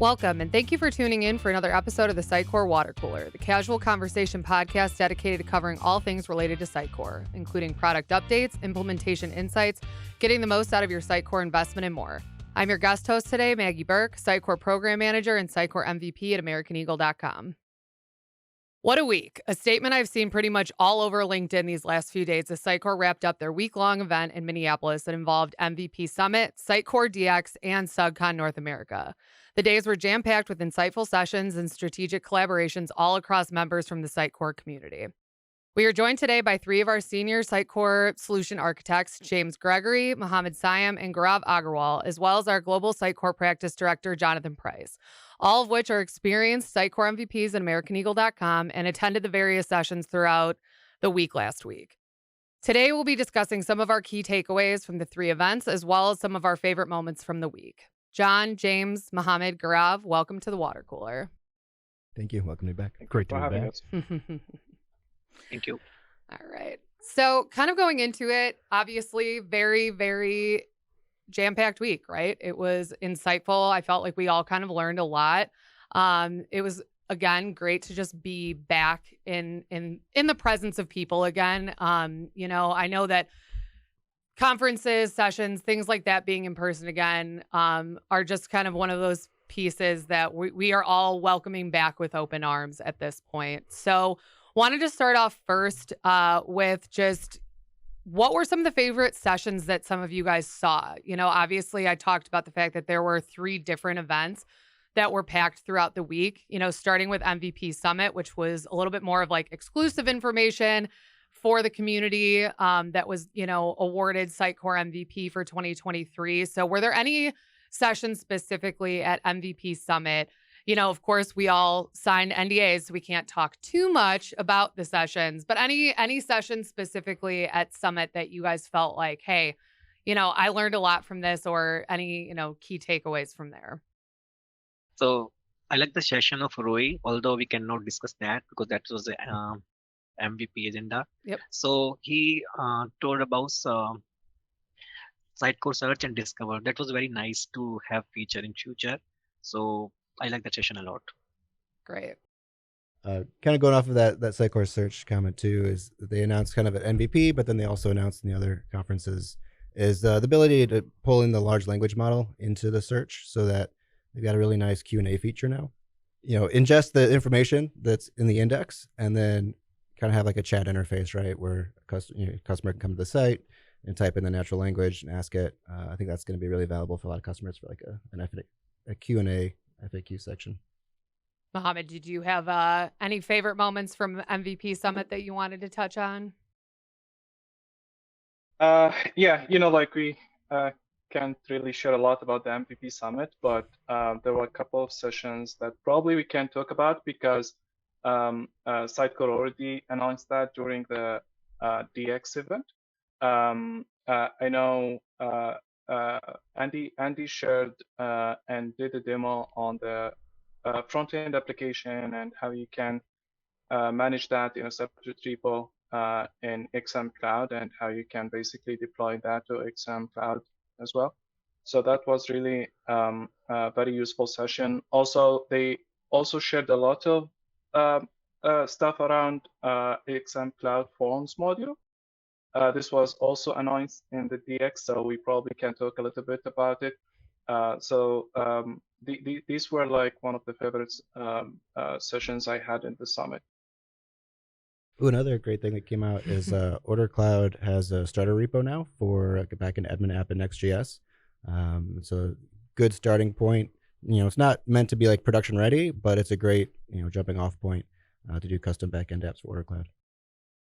Welcome, and thank you for tuning in for another episode of the Sitecore Water Cooler, the casual conversation podcast dedicated to covering all things related to Sitecore, including product updates, implementation insights, getting the most out of your Sitecore investment, and more. I'm your guest host today, Maggie Burke, Sitecore Program Manager and Sitecore MVP at AmericanEagle.com. What a week. A statement I've seen pretty much all over LinkedIn these last few days as Sitecore wrapped up their week-long event in Minneapolis that involved MVP Summit, Sitecore DX, and SUGCON North America. The days were jam-packed with insightful sessions and strategic collaborations all across members from the Sitecore community. We are joined today by three of our senior Sitecore solution architects, James Gregory, Mohammed Siam, and Gaurav Agarwal, as well as our global Sitecore practice director, Jonathan Price, all of which are experienced Sitecore MVPs at AmericanEagle.com and attended the various sessions throughout the week last week. Today, we'll be discussing some of our key takeaways from the three events, as well as some of our favorite moments from the week. John, James, Mohammed, Gaurav, welcome to the Water Cooler. Thank you. Welcome to be back. Great to be back. Thank you. All right. So kind of going into it, obviously very, very jam-packed week, right? It was insightful. I felt like we all kind of learned a lot. It was, again, great to just be back in the presence of people again. I know that conferences, sessions, things like that being in person again are just kind of one of those pieces that we are all welcoming back with open arms at this point. So wanted to start off first with just what were some of the favorite sessions that some of you guys saw? Obviously I talked about the fact that there were 3 different events that were packed throughout the week, starting with MVP Summit, which was a little bit more of like exclusive information for the community that was, awarded Sitecore MVP for 2023. So were there any sessions specifically at MVP Summit? Of course, we all signed NDAs, so we can't talk too much about the sessions, but any sessions specifically at Summit that you guys felt like, hey, I learned a lot from this, or any, key takeaways from there? So I like the session of Roy, although we cannot discuss that because that was the MVP agenda. Yep. So he told about Sitecore Search and Discover. That was very nice to have feature in future. So I like that session a lot. Great. Kind of going off of that Sitecore Search comment too, is that they announced kind of an MVP, but then they also announced in the other conferences is the ability to pull in the large language model into the search, so that they've got a really nice Q&A feature now. Ingest the information that's in the index and then kind of have like a chat interface, right, where customer can come to the site and type in the natural language and ask it. I think that's going to be really valuable for a lot of customers for like a Q&A FAQ section. Mohammed, did you have any favorite moments from MVP Summit that you wanted to touch on? We can't really share a lot about the MVP Summit, but there were a couple of sessions that probably we can talk about because Sitecore already announced that during the DX event. I know Andy shared and did a demo on the front-end application and how you can manage that in a separate repo in XM Cloud, and how you can basically deploy that to XM Cloud as well. So that was really a very useful session. Also, they also shared a lot of stuff around XM Cloud Forms module. This was also announced in the DX, so we probably can talk a little bit about it. These were like one of the favorite sessions I had in the summit. Ooh, another great thing that came out is Order Cloud has a starter repo now for a backend admin app in Next.js. So good starting point. It's not meant to be like production ready, but it's a great jumping off point to do custom backend apps for Order Cloud.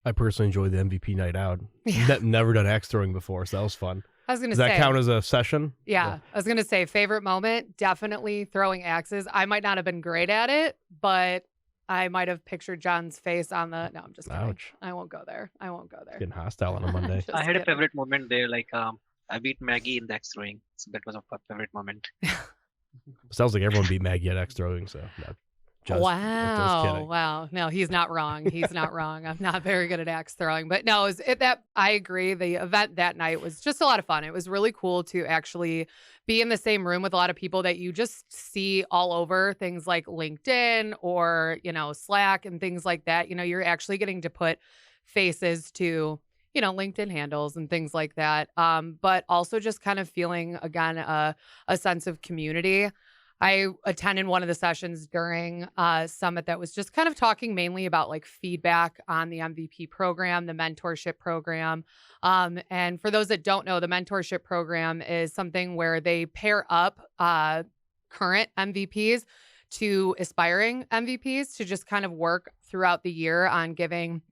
I personally enjoyed the MVP night out. Yeah. Never done axe throwing before, so that was fun. I was going to Does say. that count as a session? Yeah, I was going to say favorite moment, definitely throwing axes. I might not have been great at it, but I might have pictured John's face on the. No, I'm just kidding. Ouch. I won't go there. Getting hostile on a Monday. Just I had a kidding. favorite moment there, like I beat Maggie in the axe throwing. So that was a favorite moment. Sounds like everyone beat Maggie at axe throwing, so no. Just kidding. Wow. No, he's not wrong. He's not wrong. I'm not very good at axe throwing, but no, I agree. The event that night was just a lot of fun. It was really cool to actually be in the same room with a lot of people that you just see all over things like LinkedIn or, Slack and things like that. You're actually getting to put faces to, LinkedIn handles and things like that. But also just kind of feeling, again, a sense of community. I attended one of the sessions during Summit that was just kind of talking mainly about like feedback on the MVP program, the mentorship program. And for those that don't know, the mentorship program is something where they pair up current MVPs to aspiring MVPs to just kind of work throughout the year on giving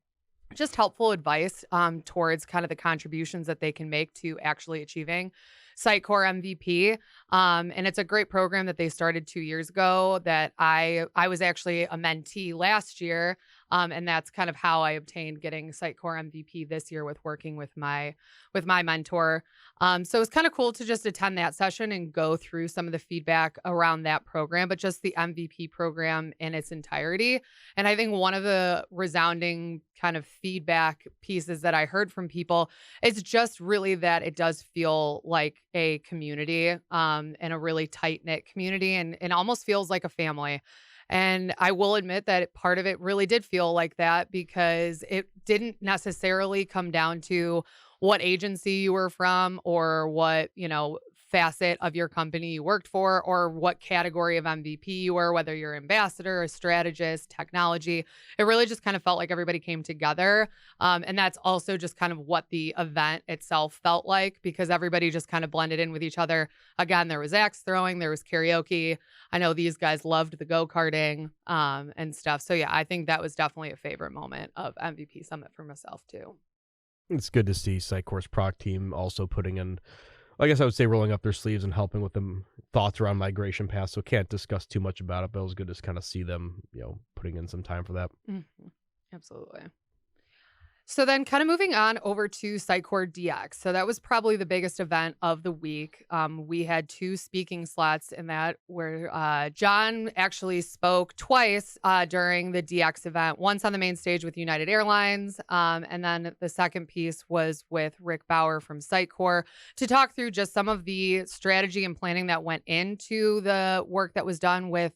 just helpful advice towards kind of the contributions that they can make to actually achieving Sitecore MVP. And it's a great program that they started 2 years ago that I was actually a mentee last year. And that's kind of how I obtained getting Sitecore MVP this year with working with my mentor. So it was kind of cool to just attend that session and go through some of the feedback around that program, but just the MVP program in its entirety. And I think one of the resounding kind of feedback pieces that I heard from people is just really that it does feel like a community, and a really tight-knit community, and it almost feels like a family. And I will admit that part of it really did feel like that because it didn't necessarily come down to what agency you were from or what, facet of your company you worked for or what category of MVP you were, whether you're ambassador, a strategist, technology. It really just kind of felt like everybody came together. And that's also just kind of what the event itself felt like because everybody just kind of blended in with each other. Again, there was axe throwing, there was karaoke. I know these guys loved the go-karting and stuff. So yeah, I think that was definitely a favorite moment of MVP Summit for myself too. It's good to see Sitecore's product team also putting in, I guess I would say, rolling up their sleeves and helping with them thoughts around migration paths. So can't discuss too much about it, but it was good to kind of see them, putting in some time for that. Mm-hmm. Absolutely. So then kind of moving on over to Sitecore DX. So that was probably the biggest event of the week. We had 2 speaking slots in that where John actually spoke twice during the DX event, once on the main stage with United Airlines. And then the second piece was with Rick Bauer from Sitecore to talk through just some of the strategy and planning that went into the work that was done with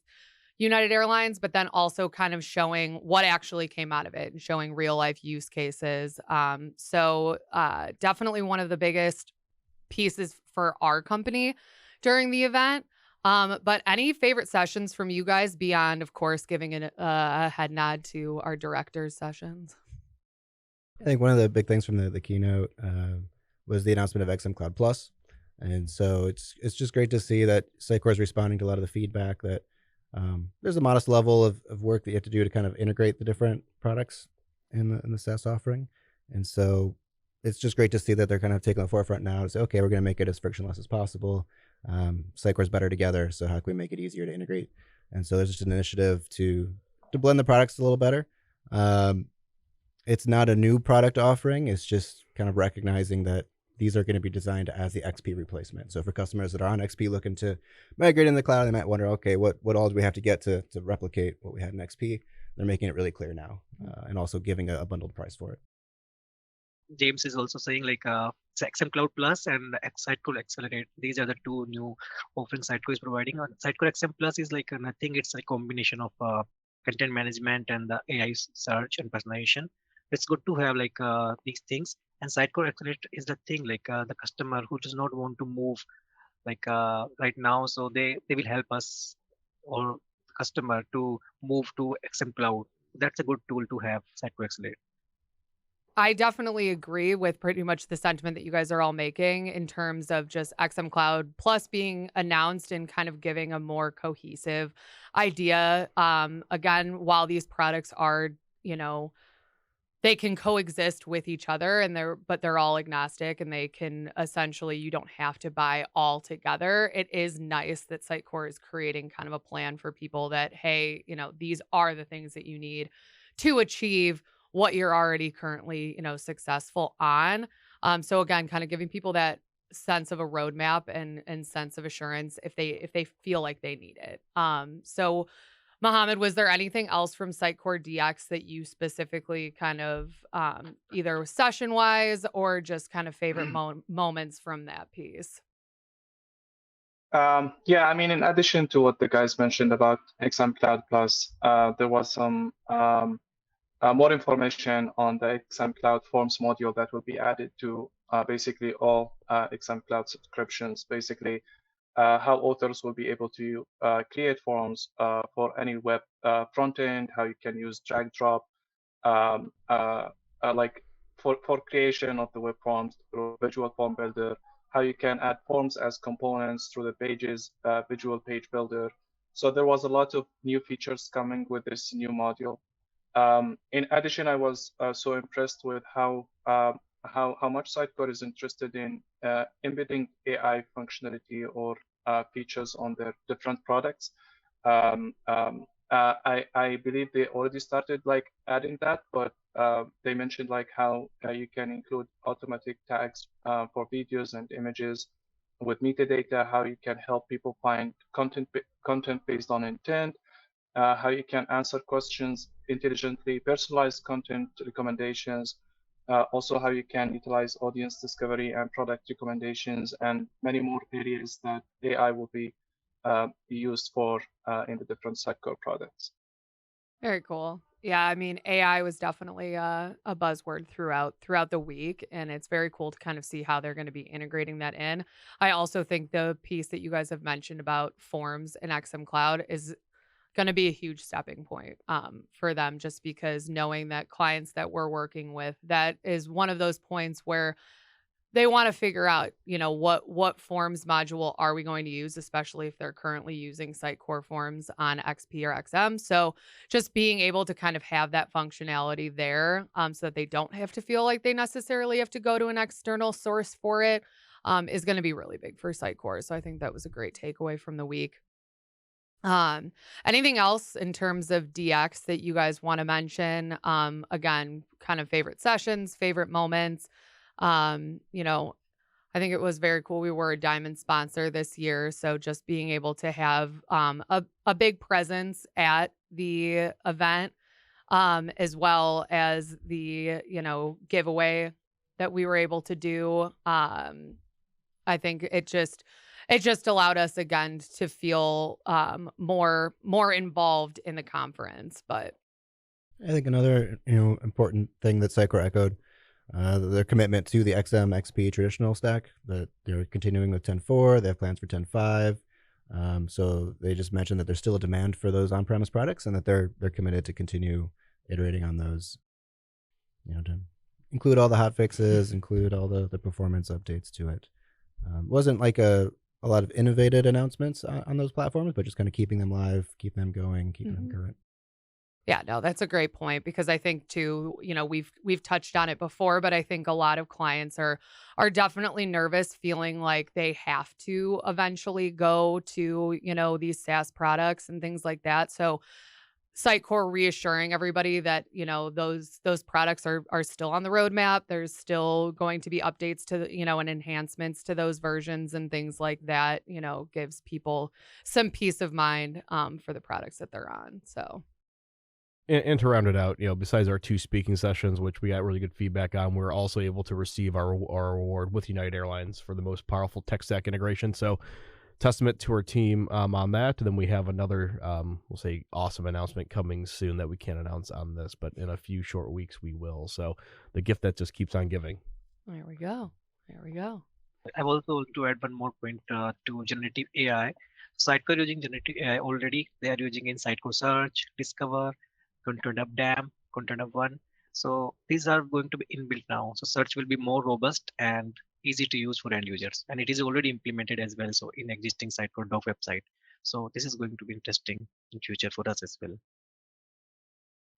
United Airlines, but then also kind of showing what actually came out of it and showing real life use cases. So definitely one of the biggest pieces for our company during the event. But any favorite sessions from you guys beyond, of course, giving a head nod to our director's sessions? I think one of the big things from the keynote was the announcement of XM Cloud Plus. And so it's just great to see that Sitecore is responding to a lot of the feedback that there's a modest level of work that you have to do to kind of integrate the different products in the SaaS offering. And so it's just great to see that they're kind of taking the forefront now to say, okay, we're going to make it as frictionless as possible. Sitecore's better together, so how can we make it easier to integrate? And so there's just an initiative to blend the products a little better. It's not a new product offering. It's just kind of recognizing that these are going to be designed as the XP replacement. So for customers that are on XP looking to migrate in the cloud, they might wonder, okay, what all do we have to get to replicate what we had in XP? They're making it really clear now, and also giving a bundled price for it. James is also saying XM Cloud Plus and Sitecore Accelerate. These are the 2 new offerings Sitecore is providing. Sitecore XM Plus is nothing. It's a combination of content management and the AI search and personalization. It's good to have these things. And Sitecore Accelerate is the thing, the customer who does not want to move right now, so they will help us or customer to move to XM Cloud. That's a good tool to have, Sitecore Accelerate. I definitely agree with pretty much the sentiment that you guys are all making in terms of just XM Cloud Plus being announced and kind of giving a more cohesive idea. Again, while these products are, they can coexist with each other but they're all agnostic and they can essentially, you don't have to buy all together. It is nice that Sitecore is creating kind of a plan for people that, hey, these are the things that you need to achieve what you're already currently, successful on. So again, kind of giving people that sense of a roadmap and sense of assurance if they feel like they need it. So Mohammed, was there anything else from Sitecore DX that you specifically kind of either session wise or just kind of favorite moments from that piece? Yeah, I mean, in addition to what the guys mentioned about XM Cloud Plus, there was some more information on the XM Cloud Forms module that will be added to basically all XM Cloud subscriptions. Basically, how authors will be able to create forms for any web front end, how you can use drag drop, like for creation of the web forms through Visual Form Builder, how you can add forms as components through the Pages Visual Page Builder. So there was a lot of new features coming with this new module. In addition, I was so impressed with how much Sitecore is interested in embedding AI functionality or features on their different products. I believe they already started like adding that, but they mentioned like how you can include automatic tags for videos and images with metadata, how you can help people find content based on intent, how you can answer questions intelligently, personalized content recommendations, also how you can utilize audience discovery and product recommendations, and many more areas that AI will be used for in the different Sitecore products. Very cool. Yeah, I mean, AI was definitely a buzzword throughout the week, and it's very cool to kind of see how they're going to be integrating that in. I also think the piece that you guys have mentioned about forms and XM Cloud is going to be a huge stepping point for them, just because knowing that clients that we're working with, that is one of those points where they want to figure out, what forms module are we going to use, especially if they're currently using Sitecore forms on XP or XM. So just being able to kind of have that functionality there so that they don't have to feel like they necessarily have to go to an external source for it is going to be really big for Sitecore. So I think that was a great takeaway from the week. Anything else in terms of DX that you guys want to mention? Again, kind of favorite sessions, favorite moments. I think it was very cool. We were a diamond sponsor this year, so just being able to have a big presence at the event, as well as the giveaway that we were able to do. I think it just allowed us again to feel more involved in the conference. But I think another important thing that Sitecore echoed, their commitment to the XM XP traditional stack, that they're continuing with 10.4. They have plans for 10.5. So they just mentioned that there's still a demand for those on-premise products, and that they're committed to continue iterating on those, to include all the hot fixes, include all the performance updates to it. Wasn't like a lot of innovative announcements on those platforms, but just kind of keeping them live, keeping them going, keeping them current. yeah, no, that's a great point, because I think too, we've touched on it before, but I think a lot of clients are definitely nervous, feeling like they have to eventually go to, these SaaS products and things like that. So Sitecore reassuring everybody that, those products are still on the roadmap. There's still going to be updates to, and enhancements to those versions and things like that, gives people some peace of mind for the products that they're on. So. And to round it out, besides our 2 speaking sessions, which we got really good feedback on, we were also able to receive our award with United Airlines for the most powerful tech stack integration. So, testament to our team on that. And then we have another, we'll say, awesome announcement coming soon that we can't announce on this, but in a few short weeks we will. So, the gift that just keeps on giving. There we go. I also want to add one more point to generative AI. Sitecore using generative AI already. They are using in Sitecore Search, Discover, Content Hub DAM, Content Hub One. So these are going to be inbuilt now. So search will be more robust and easy to use for end users. And it is already implemented as well. So in existing Sitecore Doc website. So this is going to be interesting in future for us as well.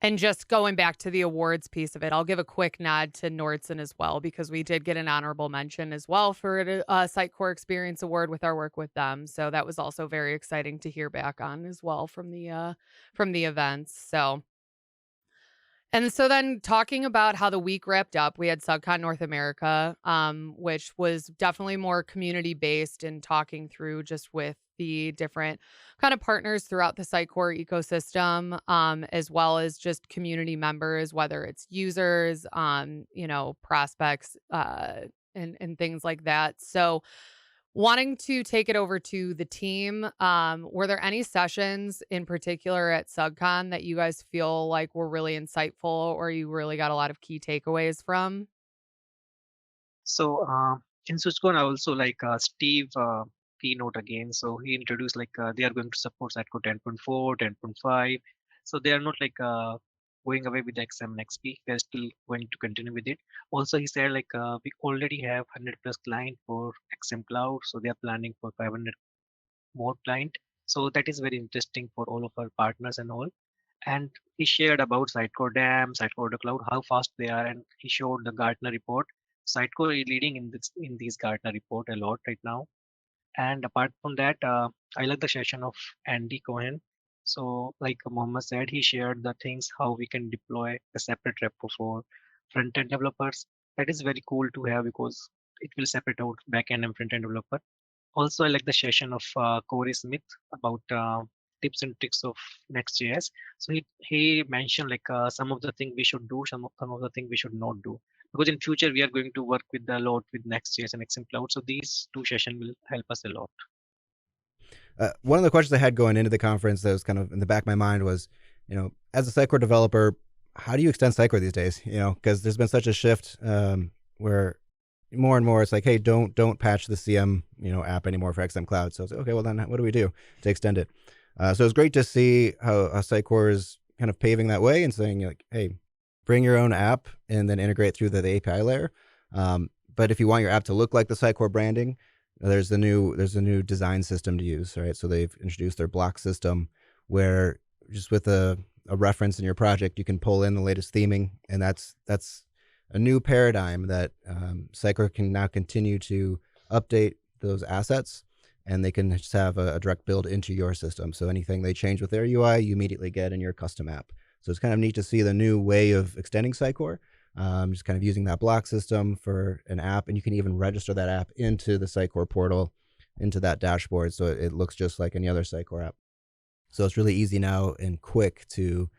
And just going back to the awards piece of it, I'll give a quick nod to Nordson as well, because we did get an honorable mention as well for a Sitecore Experience Award with our work with them. So that was also very exciting to hear back on as well from the events. So And so then talking about how the week wrapped up, we had SUGCON North America, which was definitely more community based and talking through just with the different kind of partners throughout the Sitecore ecosystem, as well as just community members, whether it's users, prospects, and things like that. So wanting to take it over to the team, were there any sessions in particular at SUGCON that you guys feel like were really insightful or you really got a lot of key takeaways from? So in SUGCON, I also like Steve keynote again. So he introduced like they are going to support Sitecore 10.4, 10.5. So they are not like going away with the XM and XP. They're still going to continue with it. Also, he said like we already have 100 plus client for XM Cloud. So they are planning for 500 more client. So that is very interesting for all of our partners and all. And he shared about Sitecore Dam, Sitecore the Cloud, how fast they are, and he showed the Gartner report. Sitecore is leading in these Gartner report a lot right now. And apart from that, I like the session of Andy Cohen. So, like Mohammed said, he shared the things how we can deploy a separate repo for front-end developers. That is very cool to have because it will separate out back-end and front-end developer. Also, I like the session of Corey Smith about tips and tricks of Next.js. So he mentioned like some of the things we should do, some of the things we should not do. Because in future we are going to work with a lot with Next.js and XM Cloud. So these two sessions will help us a lot. One of the questions I had going into the conference that was kind of in the back of my mind was, as a Sitecore developer, how do you extend Sitecore these days? Because there's been such a shift where more and more it's like, hey, don't patch the CM app anymore for XM Cloud. So it's like, okay, well then what do we do to extend it? So it's great to see how Sitecore is kind of paving that way and saying like, hey, bring your own app and then integrate through the API layer. But if you want your app to look like the Sitecore branding, there's a new design system to use, right? So they've introduced their block system where just with a reference in your project, you can pull in the latest theming, and that's a new paradigm that Sitecore can now continue to update those assets, and they can just have a direct build into your system. So anything they change with their UI, you immediately get in your custom app. So it's kind of neat to see the new way of extending Sitecore. Just kind of using that block system for an app, and you can even register that app into the Sitecore portal, into that dashboard, so it looks just like any other Sitecore app. So it's really easy now and quick to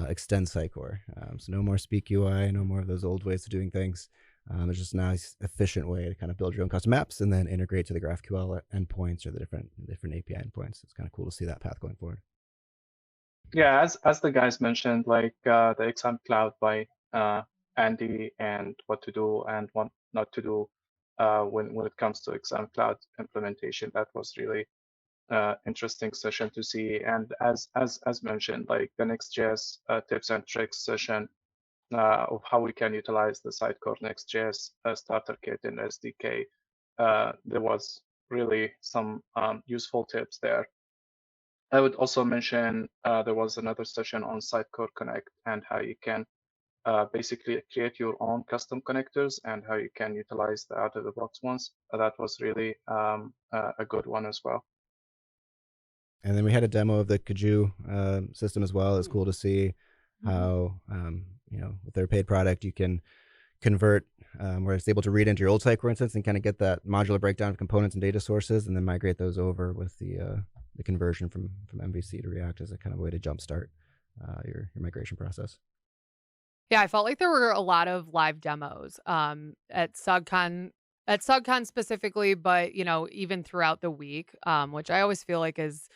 extend Sitecore. So no more Speak UI, no more of those old ways of doing things. There's just now an efficient way to kind of build your own custom apps and then integrate to the GraphQL endpoints or the different API endpoints. It's kind of cool to see that path going forward. Yeah, as the guys mentioned, like the XM Cloud by Andy, and what to do and what not to do when it comes to XM Cloud implementation. That was really interesting session to see. And as mentioned, like the Next.js tips and tricks session of how we can utilize the Sitecore Next.js starter kit in SDK. There was really some useful tips there. I would also mention there was another session on Sitecore Connect and how you can basically create your own custom connectors and how you can utilize the out-of-the-box ones. That was really a good one as well. And then we had a demo of the Kaju system as well. It's cool to see how, with their paid product, you can convert where it's able to read into your old Sitecore instance and kind of get that modular breakdown of components and data sources, and then migrate those over with the conversion from MVC to React as a kind of way to jumpstart your migration process. Yeah, I felt like there were a lot of live demos at SUGCON specifically, but even throughout the week, which I always feel like is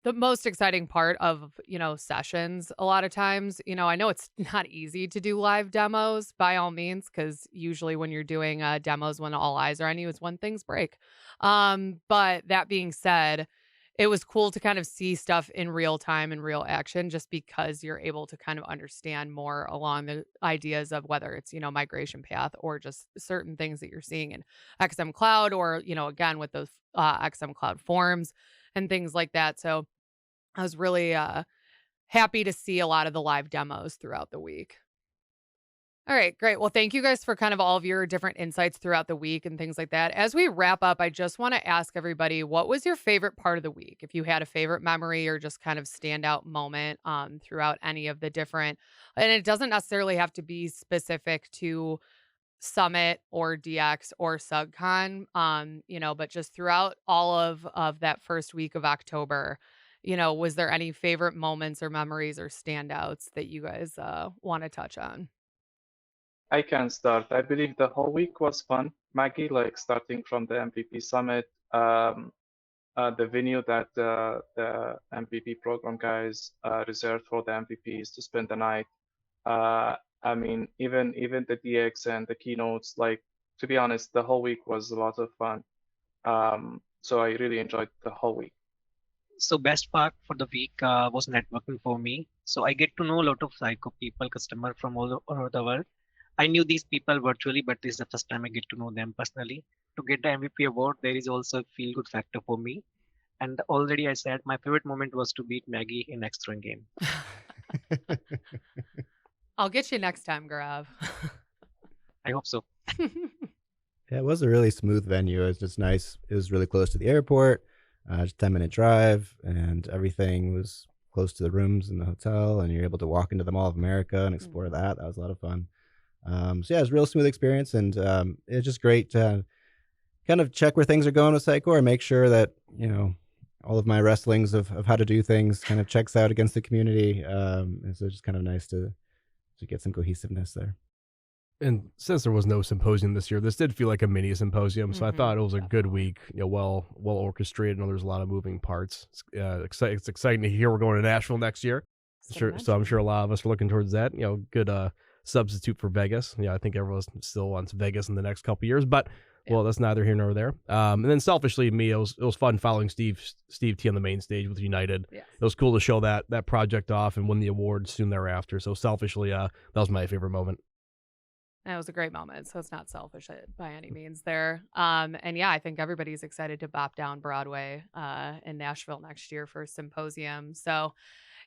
the most exciting part of sessions. A lot of times, I know it's not easy to do live demos by all means, because usually when you're doing demos when all eyes are on you, it's when things break. But that being said, it was cool to kind of see stuff in real time and real action, just because you're able to kind of understand more along the ideas of whether it's, migration path or just certain things that you're seeing in XM Cloud or, again, with those XM Cloud forms and things like that. So I was really happy to see a lot of the live demos throughout the week. All right, great. Well, thank you guys for kind of all of your different insights throughout the week and things like that. As we wrap up, I just want to ask everybody, what was your favorite part of the week? If you had a favorite memory or just kind of standout moment throughout any of the different, and it doesn't necessarily have to be specific to Summit or DX or SUGCON, but just throughout all of that first week of October, was there any favorite moments or memories or standouts that you guys want to touch on? I can start. I believe the whole week was fun, Maggie, like starting from the MVP Summit, the venue that the MVP program guys reserved for the MVPs to spend the night. I mean, even the DX and the keynotes, like, to be honest, the whole week was a lot of fun. So I really enjoyed the whole week. So best part for the week was networking for me. So I get to know a lot of Sitecore people, customer from all over the world. I knew these people virtually, but this is the first time I get to know them personally. To get the MVP award, there is also a feel-good factor for me. And already I said my favorite moment was to beat Maggie in next throwing game. I'll get you next time, Gaurav. I hope so. Yeah, it was a really smooth venue. It was just nice. It was really close to the airport, just 10-minute drive, and everything was close to the rooms in the hotel, and you're able to walk into the Mall of America and explore that. That was a lot of fun. So yeah, it was a real smooth experience, and it's just great to kind of check where things are going with Sitecore and make sure that, all of my wrestlings of how to do things kind of checks out against the community. And so it's just kind of nice to get some cohesiveness there. And since there was no symposium this year, this did feel like a mini symposium. So I thought it was a good week, well orchestrated. I know there's a lot of moving parts. It's exciting to hear we're going to Nashville next year. So I'm sure a lot of us are looking towards that. Good substitute for Vegas. I think everyone still wants Vegas in the next couple of years, but well, that's neither here nor there. And then selfishly, me, it was fun following Steve T on the main stage with United. Yes. It was cool to show that project off and win the award soon thereafter. So selfishly, that was my favorite moment. That was a great moment, so it's not selfish by any means there. And yeah, I think everybody's excited to bop down Broadway in Nashville next year for a symposium. So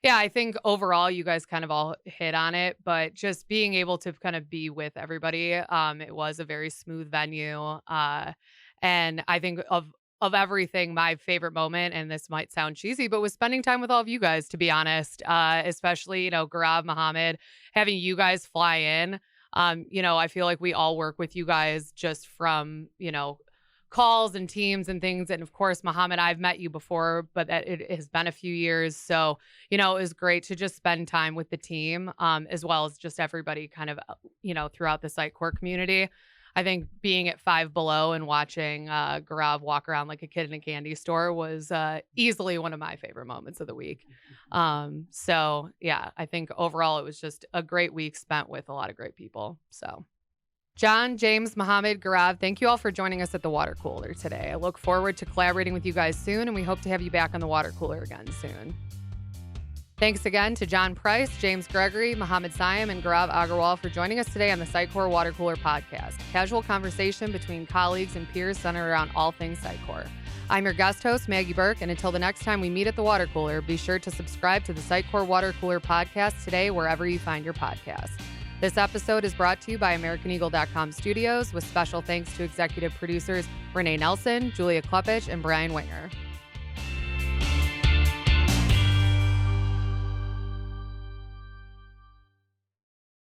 yeah, I think overall you guys kind of all hit on it, but just being able to kind of be with everybody, it was a very smooth venue. And I think of everything, my favorite moment, and this might sound cheesy, but was spending time with all of you guys, to be honest, especially, Gaurav, Mohammed, having you guys fly in. I feel like we all work with you guys just from, calls and teams and things. And of course, Mohammed, I've met you before, but it has been a few years. So, it was great to just spend time with the team, as well as just everybody kind of, throughout the Sitecore community. I think being at Five Below and watching Gaurav walk around like a kid in a candy store was easily one of my favorite moments of the week. So yeah, I think overall it was just a great week spent with a lot of great people. So John, James, Mohammed, Gaurav, thank you all for joining us at the water cooler today. I look forward to collaborating with you guys soon, and we hope to have you back on the water cooler again soon. Thanks again to John Price, James Gregory, Mohammed Siam, and Gaurav Agarwal for joining us today on the Sitecore Water Cooler podcast. Casual conversation between colleagues and peers centered around all things Sitecore. I'm your guest host, Maggie Burke, and until the next time we meet at the water cooler, be sure to subscribe to the Sitecore Water Cooler podcast today wherever you find your podcast. This episode is brought to you by AmericanEagle.com Studios, with special thanks to executive producers Renee Nelson, Julia Klepich, and Brian Winger.